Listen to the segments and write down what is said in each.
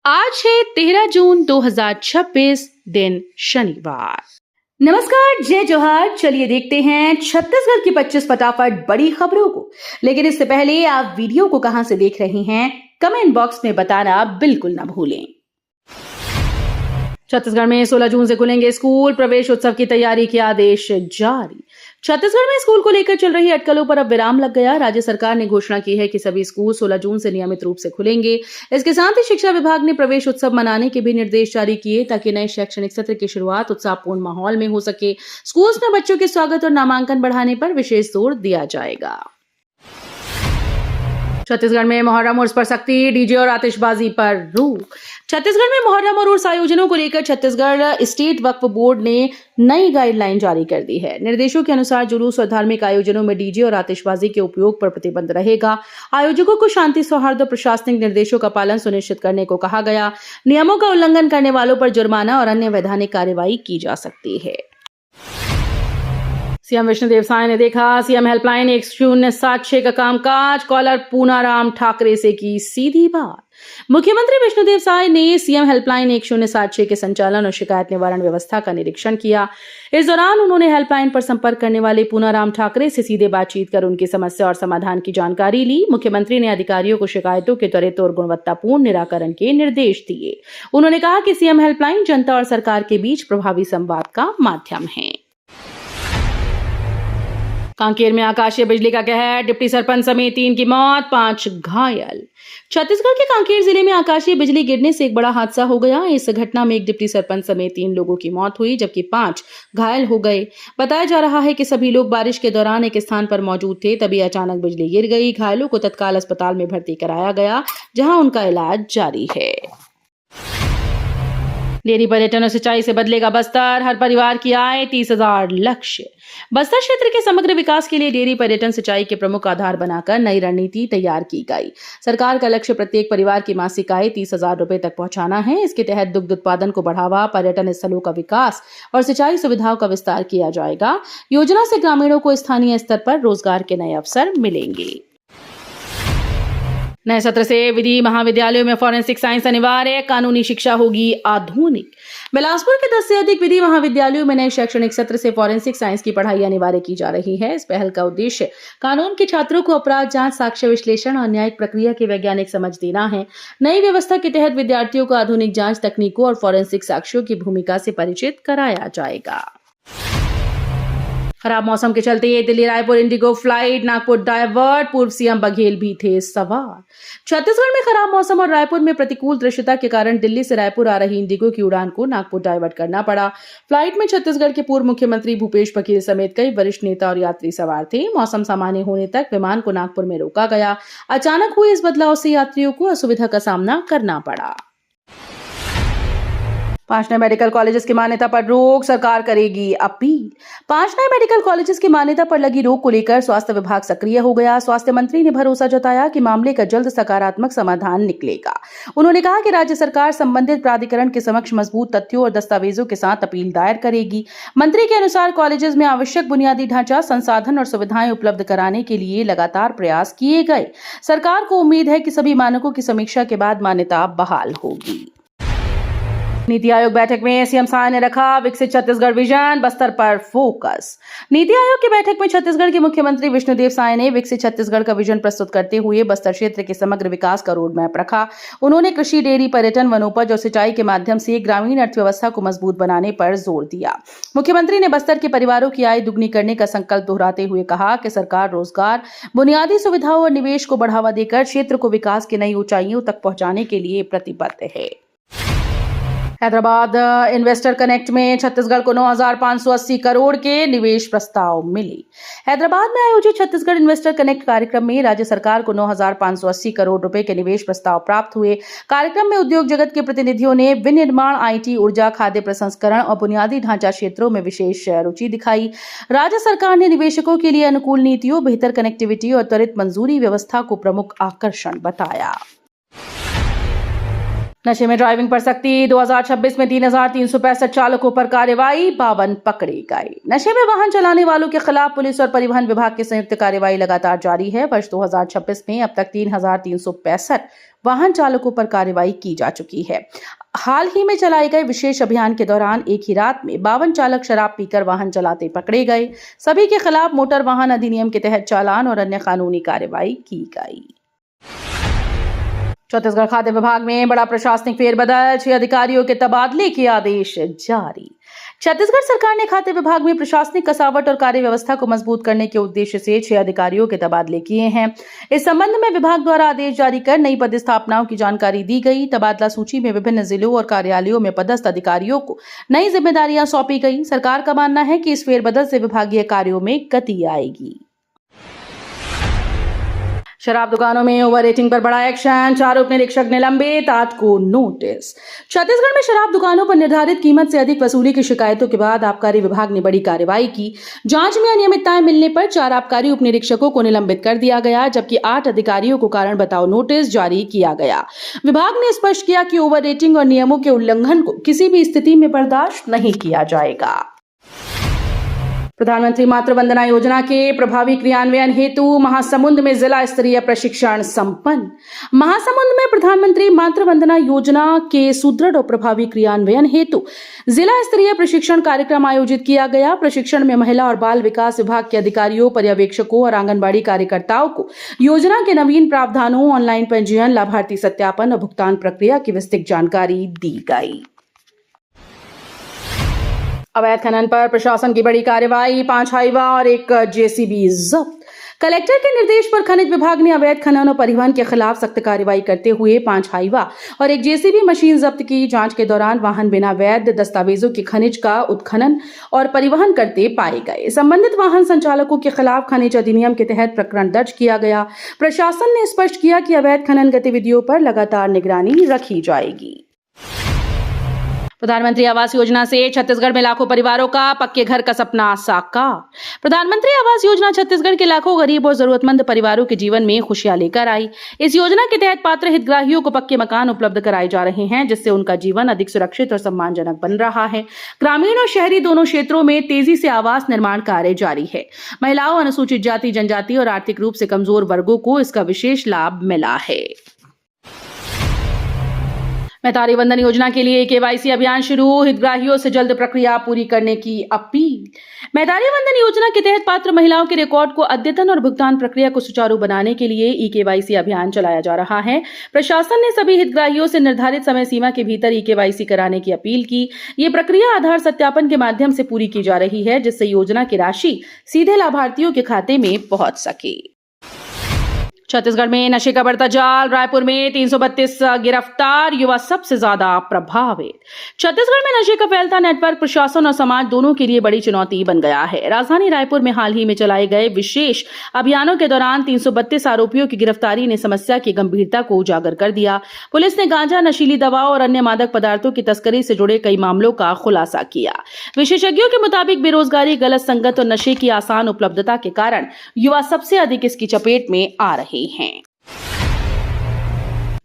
आज है 13 जून 2026 दिन शनिवार। नमस्कार, जय जोहार। चलिए देखते हैं छत्तीसगढ़ की 25 फटाफट बड़ी खबरों को। लेकिन इससे पहले आप वीडियो को कहां से देख रहे हैं, कमेंट बॉक्स में बताना बिल्कुल ना भूलें। छत्तीसगढ़ में 16 जून से खुलेंगे स्कूल, प्रवेश उत्सव की तैयारी के आदेश जारी। छत्तीसगढ़ में स्कूल को लेकर चल रही अटकलों पर अब विराम लग गया। राज्य सरकार ने घोषणा की है कि सभी स्कूल 16 जून से नियमित रूप से खुलेंगे। इसके साथ ही शिक्षा विभाग ने प्रवेश उत्सव मनाने के भी निर्देश जारी किए ताकि नए शैक्षणिक सत्र की शुरुआत उत्साहपूर्ण माहौल में हो सके। स्कूल्स में बच्चों के स्वागत और नामांकन बढ़ाने पर विशेष जोर दिया जाएगा। छत्तीसगढ़ में मुहर्रम उर्स पर सख्ती, डीजे और आतिशबाजी पर रोक। छत्तीसगढ़ में मुहर्रम और उर्स आयोजनों को लेकर छत्तीसगढ़ स्टेट वक्फ बोर्ड ने नई गाइडलाइन जारी कर दी है। निर्देशों के अनुसार जुलूस और धार्मिक आयोजनों में डीजे और आतिशबाजी के उपयोग पर प्रतिबंध रहेगा। आयोजकों को शांति, सौहार्द और प्रशासनिक निर्देशों का पालन सुनिश्चित करने को कहा गया। नियमों का उल्लंघन करने वालों पर जुर्माना और अन्य वैधानिक कार्रवाई की जा सकती है। सीएम विष्णुदेव साय ने देखा सीएम हेल्पलाइन 1076 का कामकाज, कॉलर पूनाराम ठाकरे से की सीधी बात। मुख्यमंत्री विष्णुदेव साय ने सीएम हेल्पलाइन 1076 के संचालन और शिकायत निवारण व्यवस्था का निरीक्षण किया। इस दौरान उन्होंने हेल्पलाइन पर संपर्क करने वाले पूनाराम ठाकरे से सीधे बातचीत कर उनकी समस्या और समाधान की जानकारी ली। मुख्यमंत्री ने अधिकारियों को शिकायतों के त्वरित और गुणवत्तापूर्ण निराकरण के निर्देश दिए। उन्होंने कहा कि सीएम हेल्पलाइन जनता और सरकार के बीच प्रभावी संवाद का माध्यम है। कांकेर में आकाशीय बिजली का कहर, डिप्टी सरपंच समेत 3 की मौत, 5 घायल। छत्तीसगढ़ के कांकेर जिले में आकाशीय बिजली गिरने से एक बड़ा हादसा हो गया। इस घटना में एक डिप्टी सरपंच समेत 3 लोगों की मौत हुई, जबकि 5 घायल हो गए। बताया जा रहा है कि सभी लोग बारिश के दौरान एक स्थान पर मौजूद थे, तभी अचानक बिजली गिर गई। घायलों को तत्काल अस्पताल में भर्ती कराया गया, जहां उनका इलाज जारी है। डेयरी पर्यटन और सिंचाई से बदलेगा बस्तर, हर परिवार की आय 30,000 लक्ष्य। बस्तर क्षेत्र के समग्र विकास के लिए डेयरी पर्यटन सिंचाई के प्रमुख आधार बनाकर नई रणनीति तैयार की गई। सरकार का लक्ष्य प्रत्येक परिवार की मासिक आय 30,000 रुपए तक पहुंचाना है। इसके तहत दुग्ध उत्पादन को बढ़ावा, पर्यटन स्थलों का विकास और सिंचाई सुविधाओं का विस्तार किया जाएगा। योजना से ग्रामीणों को स्थानीय स्तर पर रोजगार के नए अवसर मिलेंगे। नए सत्र से विधि महाविद्यालयों में फॉरेंसिक साइंस अनिवार्य, कानूनी शिक्षा होगी आधुनिक। बिलासपुर के 10 से अधिक विधि महाविद्यालयों में नए शैक्षणिक सत्र से फॉरेंसिक साइंस की पढ़ाई अनिवार्य की जा रही है। इस पहल का उद्देश्य कानून के छात्रों को अपराध जांच, साक्ष्य विश्लेषण और न्यायिक प्रक्रिया की वैज्ञानिक समझ देना है। नई व्यवस्था के तहत विद्यार्थियों को आधुनिक जांच तकनीकों और फॉरेंसिक साक्ष्यों की भूमिका से परिचित कराया जाएगा। खराब मौसम के चलते Delhi Raipur Indigo flight Nagpur divert, पूर्व सीएम बघेल भी थे सवार। छत्तीसगढ़ में खराब मौसम और रायपुर में प्रतिकूल दृश्यता के कारण दिल्ली से रायपुर आ रही इंडिगो की उड़ान को नागपुर डायवर्ट करना पड़ा। फ्लाइट में छत्तीसगढ़ के पूर्व मुख्यमंत्री भूपेश बघेल समेत कई वरिष्ठ नेता और यात्री सवार थे। मौसम सामान्य होने तक विमान को नागपुर में रोका गया। अचानक हुए इस बदलाव से यात्रियों को असुविधा का सामना करना पड़ा। 5 नए मेडिकल कॉलेजेस की मान्यता पर रोक, सरकार करेगी अपील। 5 नए मेडिकल कॉलेजेस की मान्यता पर लगी रोक को लेकर स्वास्थ्य विभाग सक्रिय हो गया। स्वास्थ्य मंत्री ने भरोसा जताया कि मामले का जल्द सकारात्मक समाधान निकलेगा। उन्होंने कहा कि राज्य सरकार संबंधित प्राधिकरण के समक्ष मजबूत तथ्यों और दस्तावेजों के साथ अपील दायर करेगी। मंत्री के अनुसार कॉलेजेस में आवश्यक बुनियादी ढांचा, संसाधन और सुविधाएं उपलब्ध कराने के लिए लगातार प्रयास किए गए। सरकार को उम्मीद है कि सभी मानकों की समीक्षा के बाद मान्यता बहाल होगी। नीति आयोग बैठक में सीएम साय ने रखा विकसित छत्तीसगढ़ विजन, बस्तर पर फोकस। नीति आयोग की बैठक में छत्तीसगढ़ के मुख्यमंत्री विष्णुदेव साय ने विकसित छत्तीसगढ़ का विजन प्रस्तुत करते हुए बस्तर क्षेत्र के समग्र विकास का रोड मैप रखा। उन्होंने कृषि, डेयरी, पर्यटन, वनोपज और सिंचाई के माध्यम से ग्रामीण अर्थव्यवस्था को मजबूत बनाने पर जोर दिया। मुख्यमंत्री ने बस्तर के परिवारों की आय दुगनी करने का संकल्प दोहराते हुए कहा कि सरकार रोजगार, बुनियादी सुविधाओं और निवेश को बढ़ावा देकर क्षेत्र को विकास की नई ऊंचाइयों तक पहुंचाने के लिए प्रतिबद्ध है। हैदराबाद इन्वेस्टर कनेक्ट में छत्तीसगढ़ को 9,580 करोड़ के निवेश प्रस्ताव मिले। हैदराबाद में आयोजित छत्तीसगढ़ इन्वेस्टर कनेक्ट कार्यक्रम में राज्य सरकार को 9,580 करोड़ रुपए के निवेश प्रस्ताव प्राप्त हुए। कार्यक्रम में उद्योग जगत के प्रतिनिधियों ने विनिर्माण, आईटी, ऊर्जा, खाद्य प्रसंस्करण और बुनियादी ढांचा क्षेत्रों में विशेष रुचि दिखाई। राज्य सरकार ने निवेशकों के लिए अनुकूल नीतियों, बेहतर कनेक्टिविटी और त्वरित मंजूरी व्यवस्था को प्रमुख आकर्षण बताया। नशे में ड्राइविंग पर सख्ती, 2026 में 3,365 चालकों पर कार्रवाई, 52 पकड़े गए। नशे में वाहन चलाने वालों के खिलाफ पुलिस और परिवहन विभाग की संयुक्त कार्रवाई लगातार जारी है। वर्ष 2026 में अब तक 3,365 वाहन चालकों पर कार्रवाई की जा चुकी है। हाल ही में चलाए गए विशेष अभियान के दौरान एक ही रात में 52 चालक शराब पीकर वाहन चलाते पकड़े गए। सभी के खिलाफ मोटर वाहन अधिनियम के तहत चालान और अन्य कानूनी कार्रवाई की गई। छत्तीसगढ़ खाद्य विभाग में बड़ा प्रशासनिक फेरबदल, 6 अधिकारियों के तबादले के आदेश जारी। छत्तीसगढ़ सरकार ने खाद्य विभाग में प्रशासनिक कसावट और कार्य व्यवस्था को मजबूत करने के उद्देश्य से 6 अधिकारियों के तबादले किए हैं। इस संबंध में विभाग द्वारा आदेश जारी कर नई पदस्थापनाओं की जानकारी दी गई। तबादला सूची में विभिन्न जिलों और कार्यालयों में पदस्थ अधिकारियों को नई जिम्मेदारियां सौंपी गई। सरकार का मानना है कि इस फेरबदल से विभागीय कार्यों में गति आएगी। शराब दुकानों में ओवर रेटिंग पर बड़ा एक्शन, 4 उप निरीक्षक निलंबित, 8 को नोटिस। छत्तीसगढ़ में शराब दुकानों पर निर्धारित कीमत से अधिक वसूली की शिकायतों के बाद आबकारी विभाग ने बड़ी कार्रवाई की। जांच में अनियमितताएं मिलने पर 4 आबकारी उप निरीक्षकों को निलंबित कर दिया गया, जबकि 8 अधिकारियों को कारण बताओ नोटिस जारी किया गया। विभाग ने स्पष्ट किया कि ओवर रेटिंग और नियमों के उल्लंघन को किसी भी स्थिति में बर्दाश्त नहीं किया जाएगा। प्रधानमंत्री मातृ वंदना योजना के प्रभावी क्रियान्वयन हेतु महासमुंद में जिला स्तरीय प्रशिक्षण संपन्न। महासमुंद में प्रधानमंत्री मातृ वंदना योजना के सुदृढ़ और प्रभावी क्रियान्वयन हेतु जिला स्तरीय प्रशिक्षण कार्यक्रम आयोजित किया गया। प्रशिक्षण में महिला और बाल विकास विभाग के अधिकारियों, पर्यवेक्षकों और आंगनबाड़ी कार्यकर्ताओं को योजना के नवीन प्रावधानों, ऑनलाइन पंजीयन, लाभार्थी सत्यापन और भुगतान प्रक्रिया की विस्तृत जानकारी दी गई। अवैध खनन पर प्रशासन की बड़ी कार्रवाई, 5 हाईवा और 1 जेसीबी जब्त। कलेक्टर के निर्देश पर खनिज विभाग ने अवैध खनन और परिवहन के खिलाफ सख्त कार्रवाई करते हुए 5 हाईवा और 1 जेसीबी मशीन जब्त की। जांच के दौरान वाहन बिना वैध दस्तावेजों के खनिज का उत्खनन और परिवहन करते पाए गए। संबंधित वाहन संचालकों के खिलाफ खनिज अधिनियम के तहत प्रकरण दर्ज किया गया। प्रशासन ने स्पष्ट किया कि अवैध खनन गतिविधियों पर लगातार निगरानी रखी जाएगी। प्रधानमंत्री आवास योजना से छत्तीसगढ़ में लाखों परिवारों का पक्के घर का सपना साकार। प्रधानमंत्री आवास योजना छत्तीसगढ़ के लाखों गरीब और जरूरतमंद परिवारों के जीवन में खुशियां लेकर आई। इस योजना के तहत पात्र हितग्राहियों को पक्के मकान उपलब्ध कराए जा रहे हैं, जिससे उनका जीवन अधिक सुरक्षित और सम्मानजनक बन रहा है। ग्रामीण और शहरी दोनों क्षेत्रों में तेजी से आवास निर्माण कार्य जारी है। महिलाओं, अनुसूचित जाति, जनजाति और आर्थिक रूप से कमजोर वर्गों को इसका विशेष लाभ मिला है। मैतारी वंदन योजना के लिए केवाईसी अभियान शुरू, हितग्राहियों से जल्द प्रक्रिया पूरी करने की अपील। मैतारी वंदन योजना के तहत पात्र महिलाओं के रिकॉर्ड को अद्यतन और भुगतान प्रक्रिया को सुचारू बनाने के लिए ई-केवाईसी अभियान चलाया जा रहा है। प्रशासन ने सभी हितग्राहियों से निर्धारित समय सीमा के भीतर ई-केवाईसी कराने की अपील की। ये प्रक्रिया आधार सत्यापन के माध्यम से पूरी की जा रही है, जिससे योजना की राशि सीधे लाभार्थियों के खाते में पहुंच सके। छत्तीसगढ़ में नशे का बढ़ता जाल, रायपुर में 332 गिरफ्तार, युवा सबसे ज्यादा प्रभावित। छत्तीसगढ़ में नशे का फैलता नेटवर्क प्रशासन और समाज दोनों के लिए बड़ी चुनौती बन गया है। राजधानी रायपुर में हाल ही में चलाए गए विशेष अभियानों के दौरान 332 आरोपियों की गिरफ्तारी ने समस्या की गंभीरता को उजागर कर दिया। पुलिस ने गांजा, नशीली दवाओं और अन्य मादक पदार्थों की तस्करी से जुड़े कई मामलों का खुलासा किया। विशेषज्ञों के मुताबिक बेरोजगारी, गलत संगत और नशे की आसान उपलब्धता के कारण युवा सबसे अधिक इसकी चपेट में आ रहे हैं।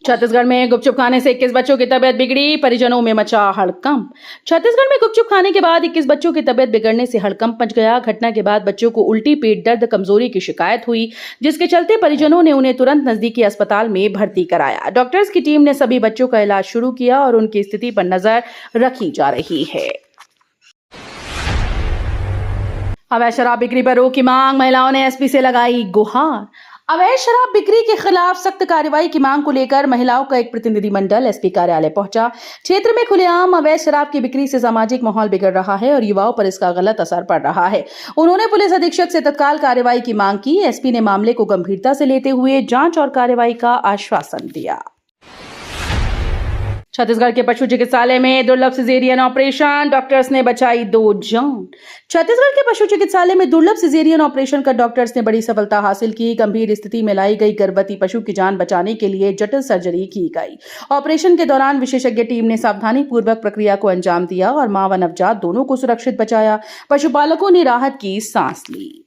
छत्तीसगढ़ में गुपचुप खाने से 21 बच्चों की तबीयत बिगड़ी, परिजनों में मचा हड़कंप। छत्तीसगढ़ में गुपचुप खाने के बाद 21 बच्चों की तबीयत बिगड़ने से हड़कंप मच गया। घटना के बाद बच्चों को उल्टी, पेट दर्द, कमजोरी की शिकायत हुई, जिसके चलते परिजनों ने उन्हें तुरंत नजदीकी अस्पताल में भर्ती कराया। डॉक्टर्स की टीम ने सभी बच्चों का इलाज शुरू किया और उनकी स्थिति पर नजर रखी जा रही है। अवैध शराब बिक्री पर रोक की मांग, महिलाओं ने एसपी से लगाई गुहार। अवैध शराब बिक्री के खिलाफ सख्त कार्रवाई की मांग को लेकर महिलाओं का एक प्रतिनिधिमंडल एसपी कार्यालय पहुंचा। क्षेत्र में खुलेआम अवैध शराब की बिक्री से सामाजिक माहौल बिगड़ रहा है और युवाओं पर इसका गलत असर पड़ रहा है। उन्होंने पुलिस अधीक्षक से तत्काल कार्रवाई की मांग की। एसपी ने मामले को गंभीरता से लेते हुए जांच और कार्रवाई का आश्वासन दिया। छत्तीसगढ़ के पशु चिकित्सालय में दुर्लभ सिजेरियन ऑपरेशन, डॉक्टर्स ने बचाई 2 जान। छत्तीसगढ़ के पशु चिकित्सालय में दुर्लभ सिजेरियन ऑपरेशन कर डॉक्टर्स ने बड़ी सफलता हासिल की। गंभीर स्थिति में लाई गई गर्भवती पशु की जान बचाने के लिए जटिल सर्जरी की गई। ऑपरेशन के दौरान विशेषज्ञ टीम ने सावधानी पूर्वक प्रक्रिया को अंजाम दिया और मां व नवजात दोनों को सुरक्षित बचाया। पशुपालकों ने राहत की सांस ली।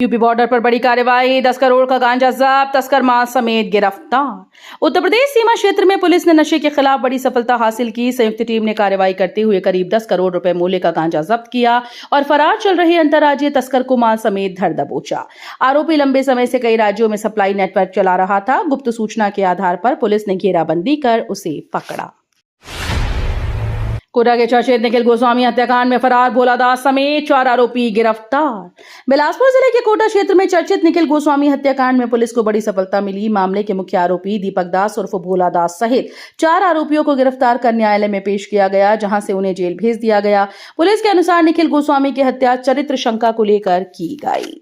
यूपी बॉर्डर पर बड़ी कार्रवाई, 10 करोड़ का गांजा जब्त, तस्कर मां समेत गिरफ्तार। उत्तर प्रदेश सीमा क्षेत्र में पुलिस ने नशे के खिलाफ बड़ी सफलता हासिल की। संयुक्त टीम ने कार्रवाई करते हुए करीब 10 करोड़ रुपए मूल्य का गांजा जब्त किया और फरार चल रहे अंतर्राज्यीय तस्कर को मां समेत धर दबोचा। आरोपी लंबे समय से कई राज्यों में सप्लाई नेटवर्क चला रहा था। गुप्त सूचना के आधार पर पुलिस ने घेराबंदी कर उसे पकड़ा। कोटा के चर्चित निखिल गोस्वामी हत्याकांड में फरार भोला दास समेत 4 आरोपी गिरफ्तार। बिलासपुर जिले के कोटा क्षेत्र में चर्चित निखिल गोस्वामी हत्याकांड में पुलिस को बड़ी सफलता मिली। मामले के मुख्य आरोपी दीपक दास उर्फ भोला दास सहित 4 आरोपियों को गिरफ्तार कर न्यायालय में पेश किया गया, जहां से उन्हें जेल भेज दिया गया। पुलिस के अनुसार निखिल गोस्वामी की हत्या चरित्र शंका को लेकर की गई।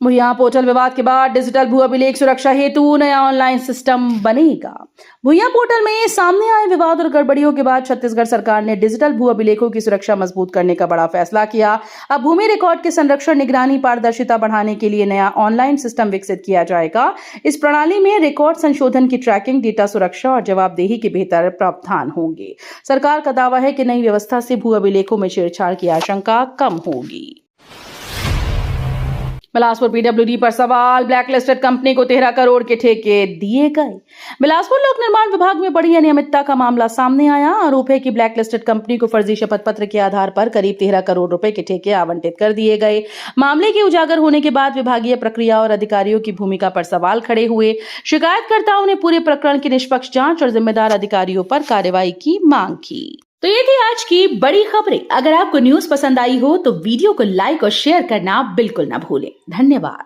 भुइयां पोर्टल विवाद के बाद डिजिटल भू अभिलेख सुरक्षा हेतु नया ऑनलाइन सिस्टम बनेगा। भुइयां पोर्टल में सामने आए विवाद और गड़बड़ियों के बाद छत्तीसगढ़ सरकार ने डिजिटल भू अभिलेखों की सुरक्षा मजबूत करने का बड़ा फैसला किया। अब भूमि रिकॉर्ड के संरक्षण, निगरानी, पारदर्शिता बढ़ाने के लिए नया ऑनलाइन सिस्टम विकसित किया जाएगा। इस प्रणाली में रिकॉर्ड संशोधन की ट्रैकिंग, डेटा सुरक्षा और जवाबदेही के बेहतर प्रावधान होंगे। सरकार का दावा है कि नई व्यवस्था से भू अभिलेखों में छेड़छाड़ की आशंका कम होगी। बिलासपुर पीडब्ल्यूडी पर सवाल, ब्लैकलिस्टेड कंपनी को 13 करोड़ के ठेके दिए गए। बिलासपुर लोक निर्माण विभाग में बड़ी अनियमितता का मामला सामने आया। आरोप है कि ब्लैकलिस्टेड कंपनी को फर्जी शपथ पत्र के आधार पर करीब 13 करोड़ रुपए के ठेके आवंटित कर दिए गए। मामले के उजागर होने के बाद विभागीय प्रक्रिया और अधिकारियों की भूमिका पर सवाल खड़े हुए। शिकायतकर्ताओं ने पूरे प्रकरण की निष्पक्ष जांच और जिम्मेदार अधिकारियों पर कार्रवाई की मांग की। तो ये थी आज की बड़ी खबरें। अगर आपको न्यूज पसंद आई हो तो वीडियो को लाइक और शेयर करना बिल्कुल ना भूलें। धन्यवाद।